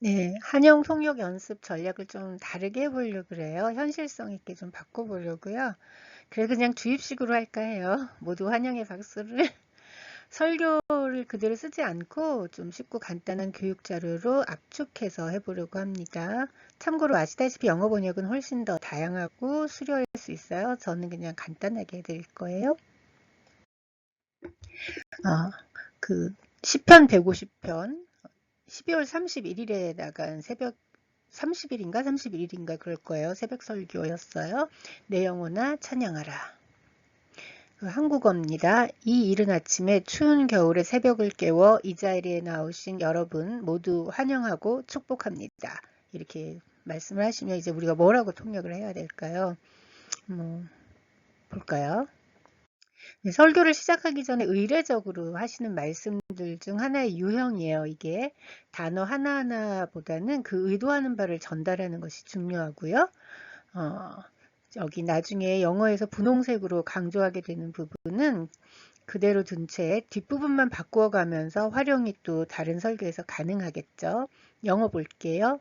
네, 한영 통역 연습 전략을 좀 다르게 해보려고 그래요. 현실성 있게 좀 바꿔보려고요. 그래 그냥 주입식으로 할까 해요. 모두 환영의 박수를. 설교를 그대로 쓰지 않고 좀 쉽고 간단한 교육 자료로 압축해서 해보려고 합니다. 참고로 아시다시피 영어 번역은 훨씬 더 다양하고 수려할 수 있어요. 저는 그냥 간단하게 해드릴 거예요. 어, 그 시편 150편 12월 31일에 나간 새벽 30일인가 31일인가 그럴 거예요. 새벽 설교였어요. 내 영혼아 찬양하라. 그 한국어입니다. 이 이른 아침에 추운 겨울의 새벽을 깨워 이 자리에 나오신 여러분 모두 환영하고 축복합니다. 이렇게 말씀을 하시면 이제 우리가 뭐라고 통역을 해야 될까요? 볼까요? 네, 설교를 시작하기 전에 의례적으로 하시는 말씀들 중 하나의 유형이에요. 이게 단어 하나하나보다는 그 의도하는 바를 전달하는 것이 중요하고요. 어, 여기 나중에 영어에서 분홍색으로 강조하게 되는 부분은 그대로 둔 채 뒷부분만 바꾸어 가면서 활용이 또 다른 설교에서 가능하겠죠. 영어 볼게요.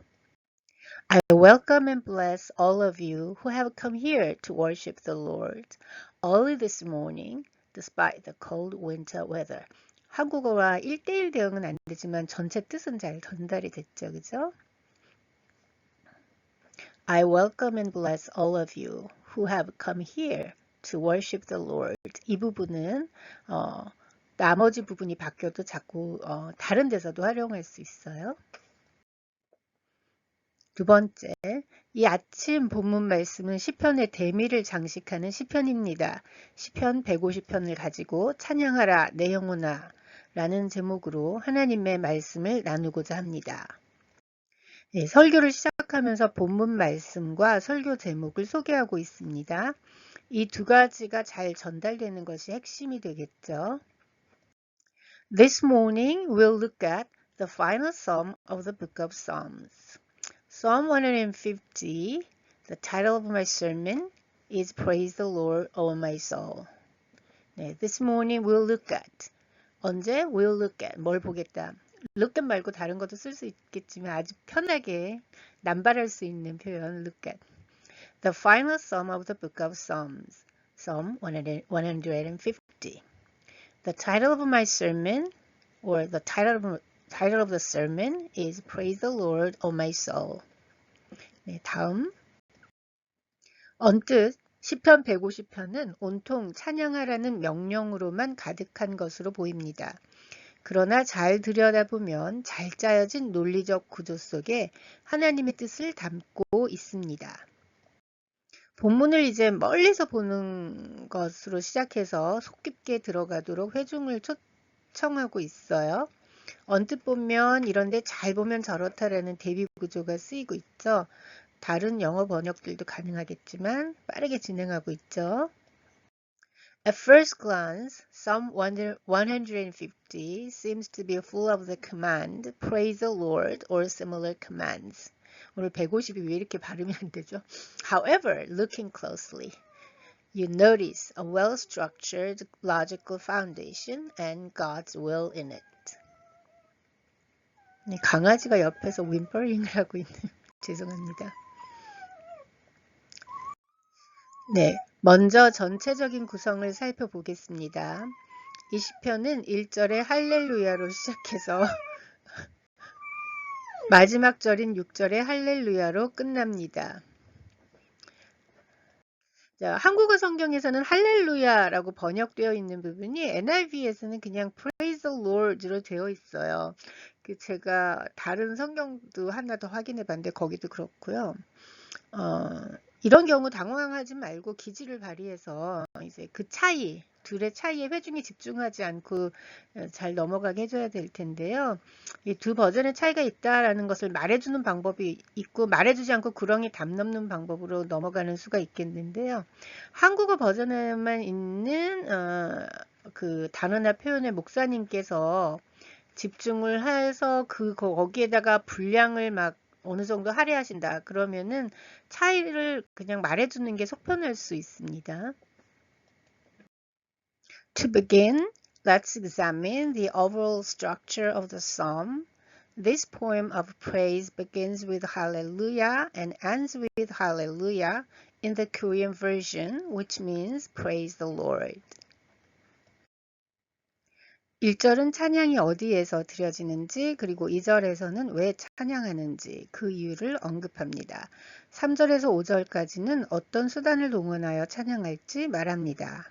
I welcome and bless all of you who have come here to worship the Lord early this morning, despite the cold winter weather. 한국어와 1대1 대응은 안 되지만 전체 뜻은 잘 전달이 됐죠. 그죠? I welcome and bless all of you who have come here to worship the Lord. 이 부분은 나머지 부분이 바뀌어도 자꾸 다른 데서도 활용할 수 있어요. 두 번째, 이 아침 본문 말씀은 시편의 대미를 장식하는 시편입니다. 시편 150편을 가지고 찬양하라 내 영혼아 라는 제목으로 하나님의 말씀을 나누고자 합니다. 네, 설교를 시작하면서 본문 말씀과 설교 제목을 소개하고 있습니다. 이 두 가지가 잘 전달되는 것이 핵심이 되겠죠. This morning we'll look at the final psalm of the book of Psalms. Psalm 150, the title of my sermon is Praise the Lord, O my soul. 네, this morning we'll look at. 언제? We'll look at. 뭘 보겠다. look at 말고 다른 것도 쓸 수 있겠지만 아주 편하게 남발할 수 있는 표현 look at. The final psalm of the book of Psalms. Psalm 150. The title of my sermon or the title of the sermon is Praise the Lord, O my soul. 네, 다음. 언뜻 시편 150편은 온통 찬양하라는 명령으로만 가득한 것으로 보입니다. 그러나 잘 들여다보면 잘 짜여진 논리적 구조 속에 하나님의 뜻을 담고 있습니다. 본문을 이제 멀리서 보는 것으로 시작해서 속 깊게 들어가도록 회중을 초청하고 있어요. 언뜻 보면 이런데 잘 보면 저렇다라는 대비 구조가 쓰이고 있죠. 다른 영어 번역들도 가능하겠지만 빠르게 진행하고 있죠. At first glance, Psalm 150 seems to be full of the command, praise the Lord, or similar commands. 오늘 150이 왜 이렇게 발음이 안 되죠? However, looking closely, you notice a well-structured logical foundation and God's will in it. 네, 강아지가 옆에서 윈퍼링을 하고 있는 죄송합니다. 네, 먼저 전체적인 구성을 살펴보겠습니다. 이 시편은 1절에 할렐루야로 시작해서 마지막 절인 6절에 할렐루야로 끝납니다. 자, 한국어 성경에서는 할렐루야라고 번역되어 있는 부분이 NIV에서는 그냥 Praise the Lord로 되어 있어요. 제가 다른 성경도 하나 더 확인해 봤는데 거기도 그렇고요. 이런 경우 당황하지 말고 기지를 발휘해서 이제 그 차이, 둘의 차이에 회중이 집중하지 않고 잘 넘어가게 해줘야 될 텐데요. 이 두 버전의 차이가 있다라는 것을 말해주는 방법이 있고 말해주지 않고 구렁이 담 넘는 방법으로 넘어가는 수가 있겠는데요. 한국어 버전에만 있는 그 단어나 표현의 목사님께서 집중을 해서 거기에다가 분량을 막 어느 정도 할애하신다. 그러면은 차이를 그냥 말해주는 게 속편할 수 있습니다. To begin, let's examine the overall structure of the psalm. This poem of praise begins with Hallelujah and ends with Hallelujah in the Korean version, which means praise the Lord. 1절은 찬양이 어디에서 드려지는지, 그리고 2절에서는 왜 찬양하는지 그 이유를 언급합니다. 3절에서 5절까지는 어떤 수단을 동원하여 찬양할지 말합니다.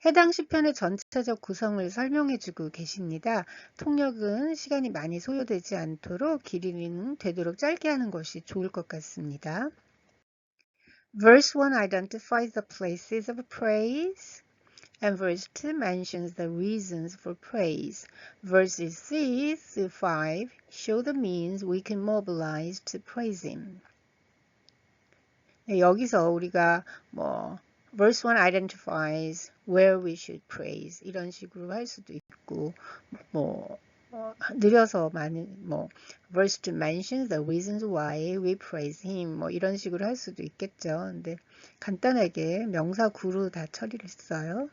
해당 시편의 전체적 구성을 설명해주고 계십니다. 통역은 시간이 많이 소요되지 않도록 길이는 되도록 짧게 하는 것이 좋을 것 같습니다. Verse 1 identifies the places of praise, and verse 2 mentions the reasons for praise. Verses 3 through 5 show the means we can mobilize to praise Him. 여기서 우리가 Verse 1 identifies where we should praise 이런 식으로 할 수도 있고 느려서 Verse 2 mentions the reasons why we praise him 이런 식으로 할 수도 있겠죠. 근데 간단하게 명사 구로 다 처리를 했어요.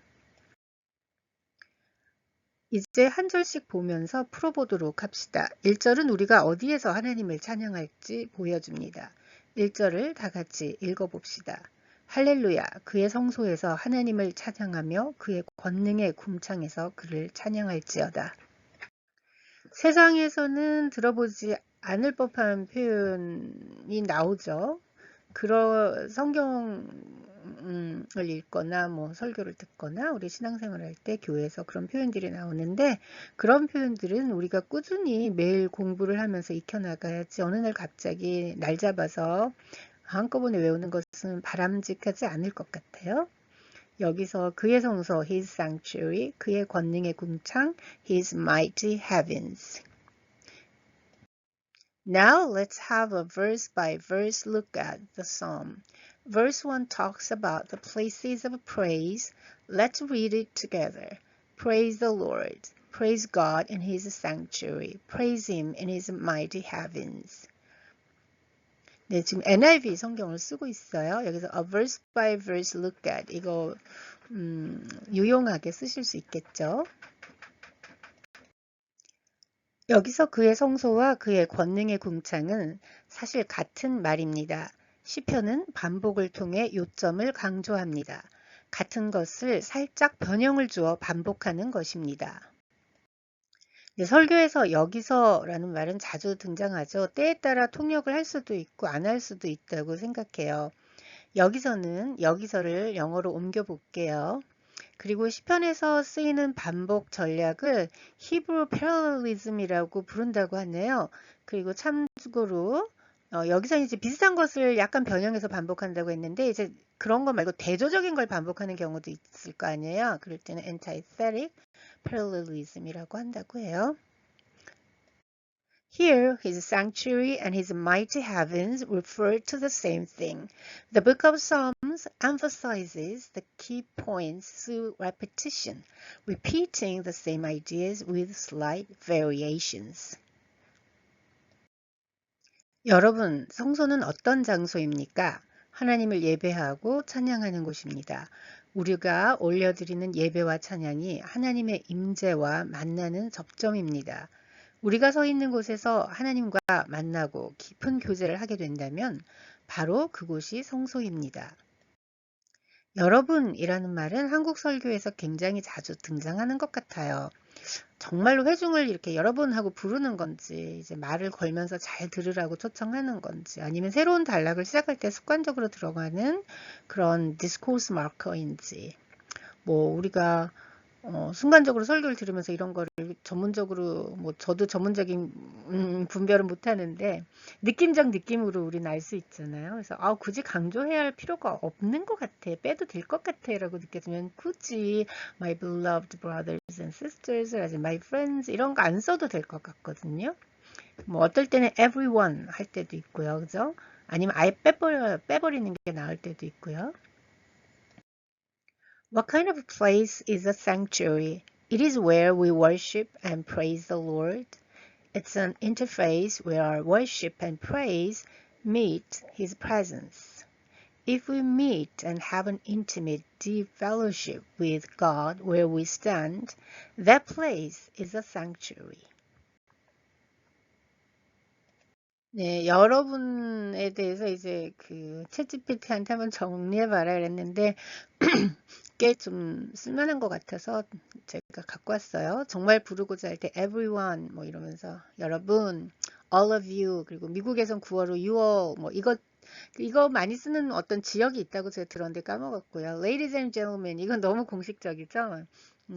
이제 한 절씩 보면서 풀어보도록 합시다. 1절은 우리가 어디에서 하나님을 찬양할지 보여줍니다. 1절을 다 같이 읽어봅시다. 할렐루야, 그의 성소에서 하나님을 찬양하며 그의 권능의 궁창에서 그를 찬양할지어다. 세상에서는 들어보지 않을 법한 표현이 나오죠. 그런 성경을 읽거나 설교를 듣거나 우리 신앙생활 할 때 교회에서 그런 표현들이 나오는데, 그런 표현들은 우리가 꾸준히 매일 공부를 하면서 익혀나가야지 어느 날 갑자기 날 잡아서 한꺼번에 외우는 것은 바람직하지 않을 것 같아요. 여기서 그의 성소, his sanctuary, 그의 권능의 궁창, his mighty heavens. Now let's have a verse by verse look at the psalm. Verse 1 talks about the places of praise. Let's read it together. Praise the Lord. Praise God in his sanctuary. Praise him in his mighty heavens. 네, 지금 NIV 성경을 쓰고 있어요. 여기서 a verse by verse look at 이거 유용하게 쓰실 수 있겠죠. 여기서 그의 성소와 그의 권능의 궁창은 사실 같은 말입니다. 시편은 반복을 통해 요점을 강조합니다. 같은 것을 살짝 변형을 주어 반복하는 것입니다. 네, 설교에서 여기서라는 말은 자주 등장하죠. 때에 따라 통역을 할 수도 있고 안 할 수도 있다고 생각해요. 여기서는 여기서를 영어로 옮겨 볼게요. 그리고 시편에서 쓰이는 반복 전략을 히브리 패럴리즘이라고 부른다고 하네요. 그리고 참고로 여기서 이제 비슷한 것을 약간 변형해서 반복한다고 했는데, 이제 그런 거 말고 대조적인 걸 반복하는 경우도 있을 거 아니에요. 그럴 때는 antithetic parallelism이라고 한다고 해요. Here, his sanctuary and his mighty heavens refer to the same thing. The book of Psalms emphasizes the key points through repetition, repeating the same ideas with slight variations. 여러분, 성소는 어떤 장소입니까? 하나님을 예배하고 찬양하는 곳입니다. 우리가 올려드리는 예배와 찬양이 하나님의 임재와 만나는 접점입니다. 우리가 서 있는 곳에서 하나님과 만나고 깊은 교제를 하게 된다면 바로 그곳이 성소입니다. 여러분이라는 말은 한국 설교에서 굉장히 자주 등장하는 것 같아요. 정말로 회중을 이렇게 여러분 하고 부르는 건지, 이제 말을 걸면서 잘 들으라고 초청하는 건지, 아니면 새로운 단락을 시작할 때 습관적으로 들어가는 그런 디스코스 마커인지, 우리가 순간적으로 설교를 들으면서 이런 거를 전문적으로 저도 전문적인 분별은 못하는데 느낌적 느낌으로 우리는 알 수 있잖아요. 그래서 굳이 강조해야 할 필요가 없는 것 같아, 빼도 될 것 같아 라고 느껴지면 굳이 my beloved brothers and sisters, my friends 이런 거 안 써도 될 것 같거든요. 어떨 때는 everyone 할 때도 있고요, 그죠? 아니면 아예 빼버리는 게 나을 때도 있고요. What kind of place is a sanctuary? It is where we worship and praise the Lord. It's an interface where our worship and praise meet His presence. If we meet and have an intimate, deep fellowship with God where we stand, that place is a sanctuary. 네, 여러분에 대해서 이제 그 챗GPT한테 한번 정리해봐라 그랬는데 꽤 좀 쓸만한 것 같아서 제가 갖고 왔어요. 정말 부르고자 할 때 everyone 뭐 이러면서 여러분, all of you, 그리고 미국에선 구어로 you all 뭐 이거 많이 쓰는 어떤 지역이 있다고 제가 들었는데 까먹었고요. Ladies and gentlemen, 이건 너무 공식적이죠.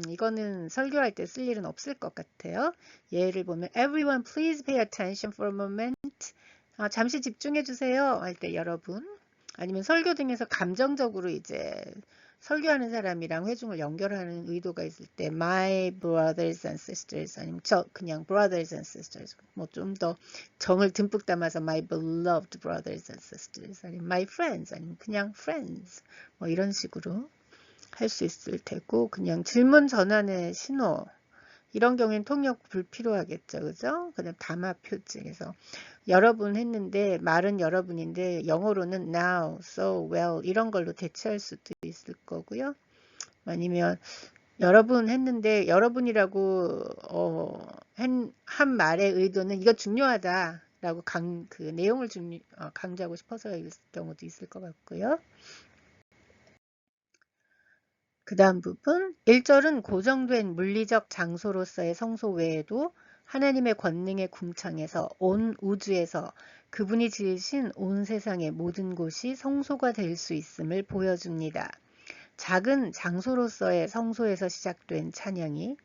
이거는 설교할 때 쓸 일은 없을 것 같아요. 예를 보면 everyone please pay attention for a moment. 잠시 집중해 주세요 할 때 여러분. 아니면 설교 등에서 감정적으로 이제 설교하는 사람이랑 회중을 연결하는 의도가 있을 때 my brothers and sisters 아니면 저 그냥 brothers and sisters 뭐 좀 더 정을 듬뿍 담아서 my beloved brothers and sisters 아니면 my friends 아니면 그냥 friends 뭐 이런 식으로 할 수 있을 테고 그냥 질문 전환의 신호 이런 경우엔 통역 불필요하겠죠. 그죠? 그냥 담화 표지. 그래서 여러분 했는데 말은 여러분인데 영어로는 now, so, well 이런 걸로 대체할 수도 있을 거고요. 아니면 여러분 했는데 여러분이라고 한 말의 의도는 이거 중요하다 라고 그 내용을 강조하고 싶어서일 경우도 있을 것 같고요. 그 다음 부분 1절은 고정된 물리적 장소로서의 성소 외에도 하나님의 권능의 궁창에서 온 우주에서 그분이 지으신 온 세상의 모든 곳이 성소가 될 수 있음을 보여줍니다. 작은 장소로서의 성소에서 시작된 찬양이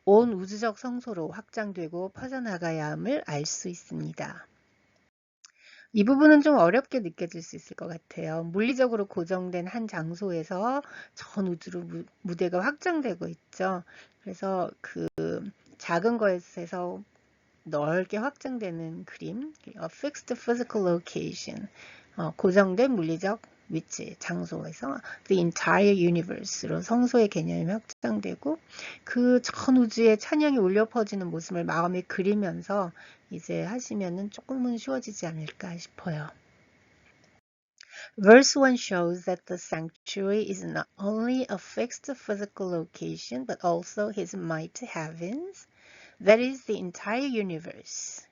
온 우주적 성소로 확장되고 퍼져나가야 함을 알 수 있습니다. 이 부분은 좀 어렵게 느껴질 수 있을 것 같아요. 물리적으로 고정된 한 장소에서 전 우주로 무대가 확장되고 있죠. 그래서 그 작은 것에서 넓게 확장되는 그림, a fixed physical location, 고정된 물리적 위치, 장소에서 the entire universe로 성소의 개념이 확장되고 그 전 우주에 찬양이 울려 퍼지는 모습을 마음에 그리면서 이제 하시면은 조금은 쉬워지지 않을까 싶어요. Verse 1 shows that the sanctuary is not only a fixed physical location but also his mighty heavens, that is the entire universe.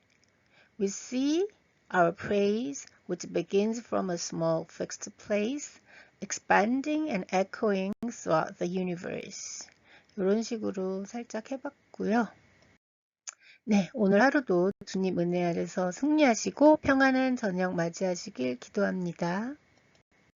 We see our praise, which begins from a small fixed place, expanding and echoing throughout the universe. 이런 식으로 살짝 해봤고요. 네, 오늘 하루도 주님 은혜 아래서 승리하시고 평안한 저녁 맞이하시길 기도합니다.